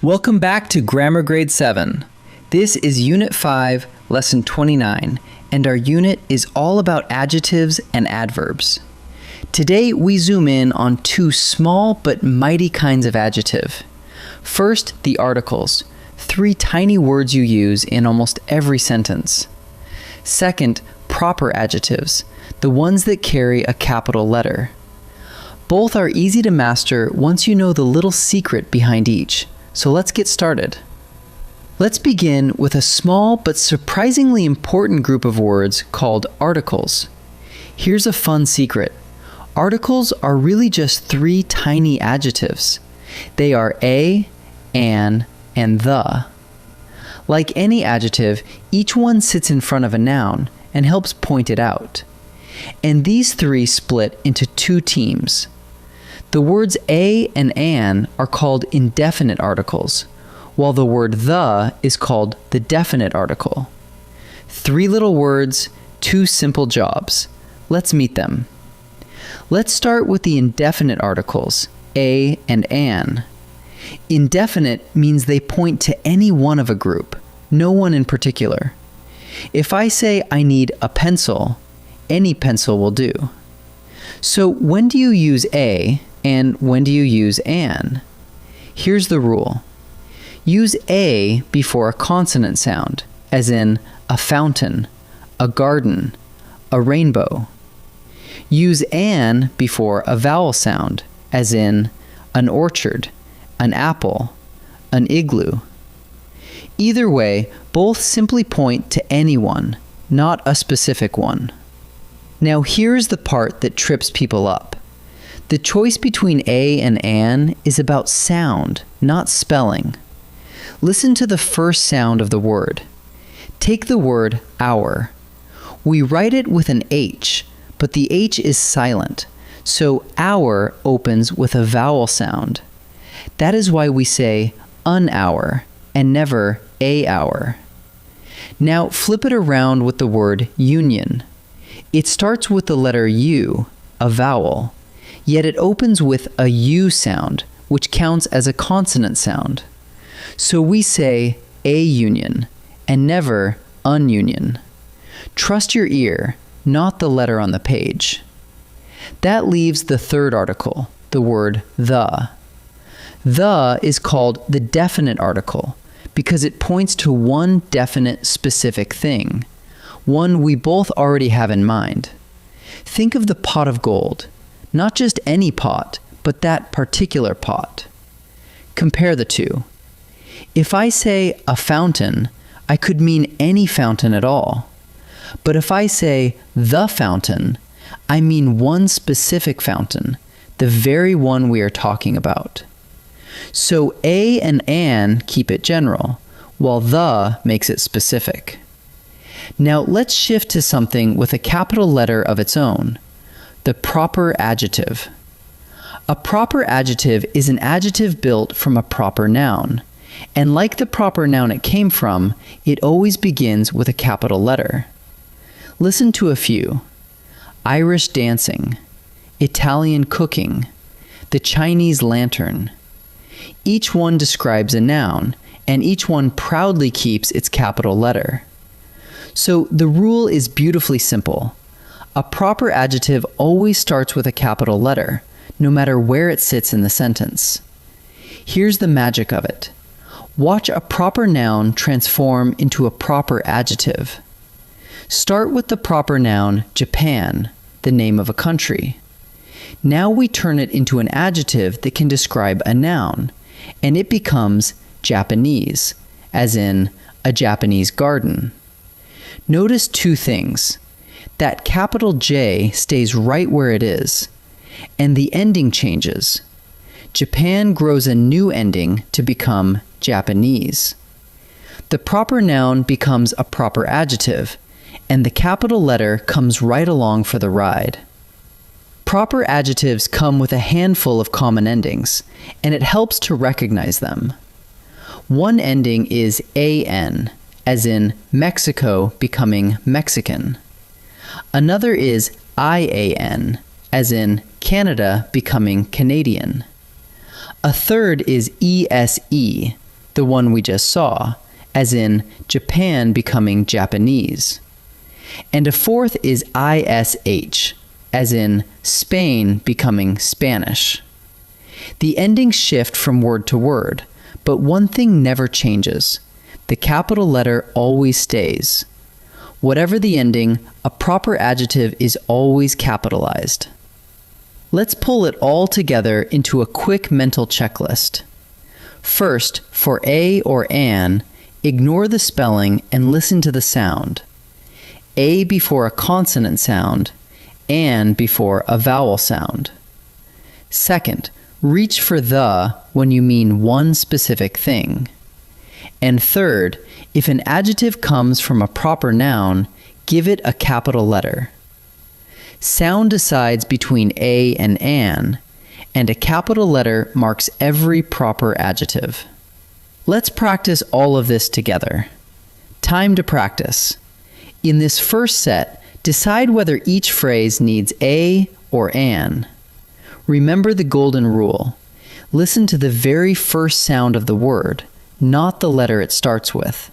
Welcome back to Grammar Grade 7. This is Unit 5, Lesson 29, and our unit is all about adjectives and adverbs. Today we zoom in on two small but mighty kinds of adjective. First, the articles, three tiny words you use in almost every sentence. Second, proper adjectives, the ones that carry a capital letter. Both are easy to master once you know the little secret behind each. So let's get started. Let's begin with a small but surprisingly important group of words called articles. Here's a fun secret. Articles are really just three tiny adjectives. They are a, an, and the. Like any adjective, each one sits in front of a noun and helps point it out. And these three split into two teams. The words a and an are called indefinite articles, while the word the is called the definite article. Three little words, two simple jobs. Let's meet them. Let's start with the indefinite articles, a and an. Indefinite means they point to any one of a group, no one in particular. If I say I need a pencil, any pencil will do. So when do you use a? And when do you use an? Here's the rule. Use a before a consonant sound, as in a fountain, a garden, a rainbow. Use an before a vowel sound, as in an orchard, an apple, an igloo. Either way, both simply point to anyone, not a specific one. Now here's the part that trips people up. The choice between a and an is about sound, not spelling. Listen to the first sound of the word. Take the word hour. We write it with an H, but the H is silent, so hour opens with a vowel sound. That is why we say an hour and never a hour. Now flip it around with the word union. It starts with the letter U, a vowel. Yet it opens with a U sound, which counts as a consonant sound. So we say a union and never an union. Trust your ear, not the letter on the page. That leaves the third article, the word the. The is called the definite article because it points to one definite specific thing, one we both already have in mind. Think of the pot of gold. Not just any pot, but that particular pot. Compare the two. If I say a fountain, I could mean any fountain at all. But if I say the fountain, I mean one specific fountain, the very one we are talking about. So a and an keep it general, while the makes it specific. Now let's shift to something with a capital letter of its own. The proper adjective. A proper adjective is an adjective built from a proper noun. And like the proper noun it came from, it always begins with a capital letter. Listen to a few. Irish dancing, Italian cooking, the Chinese lantern. Each one describes a noun, and each one proudly keeps its capital letter. So the rule is beautifully simple. A proper adjective always starts with a capital letter, no matter where it sits in the sentence. Here's the magic of it. Watch a proper noun transform into a proper adjective. Start with the proper noun Japan, the name of a country. Now we turn it into an adjective that can describe a noun, and it becomes Japanese, as in a Japanese garden. Notice two things. That capital J stays right where it is, and the ending changes. Japan grows a new ending to become Japanese. The proper noun becomes a proper adjective, and the capital letter comes right along for the ride. Proper adjectives come with a handful of common endings, and it helps to recognize them. One ending is an, as in Mexico becoming Mexican. Another is ian, as in Canada becoming Canadian. A third is ese, the one we just saw, as in Japan becoming Japanese. And a fourth is ISH, as in Spain becoming Spanish. The endings shift from word to word, but one thing never changes. The capital letter always stays. Whatever the ending, a proper adjective is always capitalized. Let's pull it all together into a quick mental checklist. First, for a or an, ignore the spelling and listen to the sound. A before a consonant sound, an before a vowel sound. Second, reach for the when you mean one specific thing. And third, if an adjective comes from a proper noun, give it a capital letter. Sound decides between a and an, and a capital letter marks every proper adjective. Let's practice all of this together. Time to practice. In this first set, decide whether each phrase needs a or an. Remember the golden rule. Listen to the very first sound of the word, not the letter it starts with.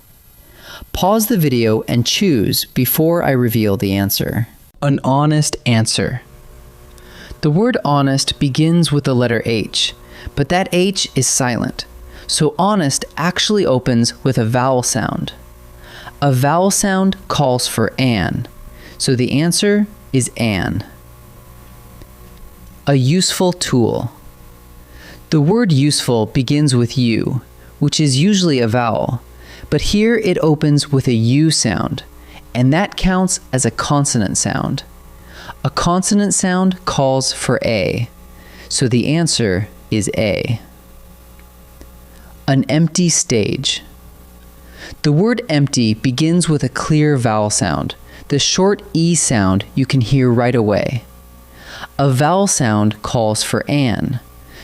Pause the video and choose before I reveal the answer. An honest answer. The word honest begins with the letter H, but that H is silent, so honest actually opens with a vowel sound. A vowel sound calls for an, so the answer is an. A useful tool. The word useful begins with U, which is usually a vowel, but here it opens with a U sound, and that counts as a consonant sound. A consonant sound calls for a, so the answer is A. An empty stage. The word empty begins with a clear vowel sound, the short E sound you can hear right away. A vowel sound calls for an,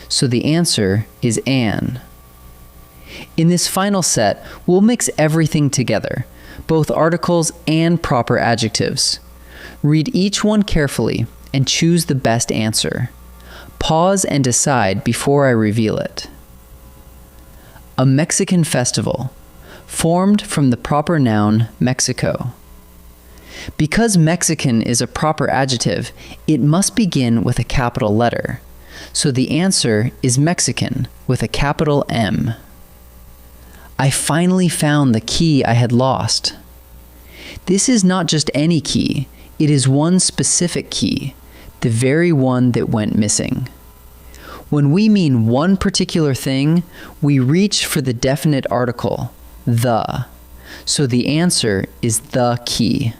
so the answer is an. In this final set, we'll mix everything together, both articles and proper adjectives. Read each one carefully and choose the best answer. Pause and decide before I reveal it. A Mexican festival, formed from the proper noun Mexico. Because Mexican is a proper adjective, it must begin with a capital letter, so the answer is Mexican with a capital M. I finally found the key I had lost. This is not just any key, it is one specific key, the very one that went missing. When we mean one particular thing, we reach for the definite article, the, so the answer is the key.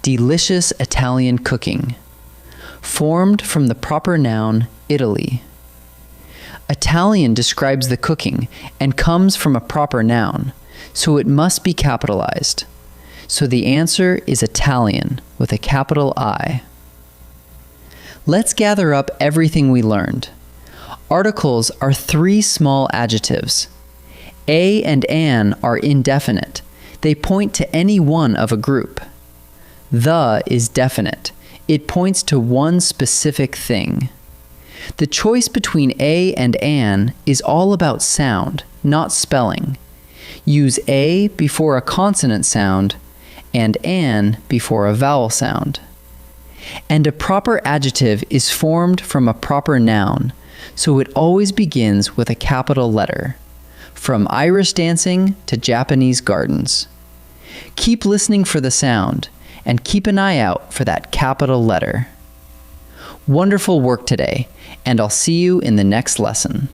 Delicious Italian cooking, formed from the proper noun Italy. Italian describes the cooking and comes from a proper noun, so it must be capitalized. So the answer is Italian with a capital I. Let's gather up everything we learned. Articles are three small adjectives. A and an are indefinite. They point to any one of a group. The is definite. It points to one specific thing. The choice between a and an is all about sound, not spelling. Use a before a consonant sound and an before a vowel sound. And a proper adjective is formed from a proper noun, so it always begins with a capital letter, from Irish dancing to Japanese gardens. Keep listening for the sound, and keep an eye out for that capital letter. Wonderful work today, and I'll see you in the next lesson.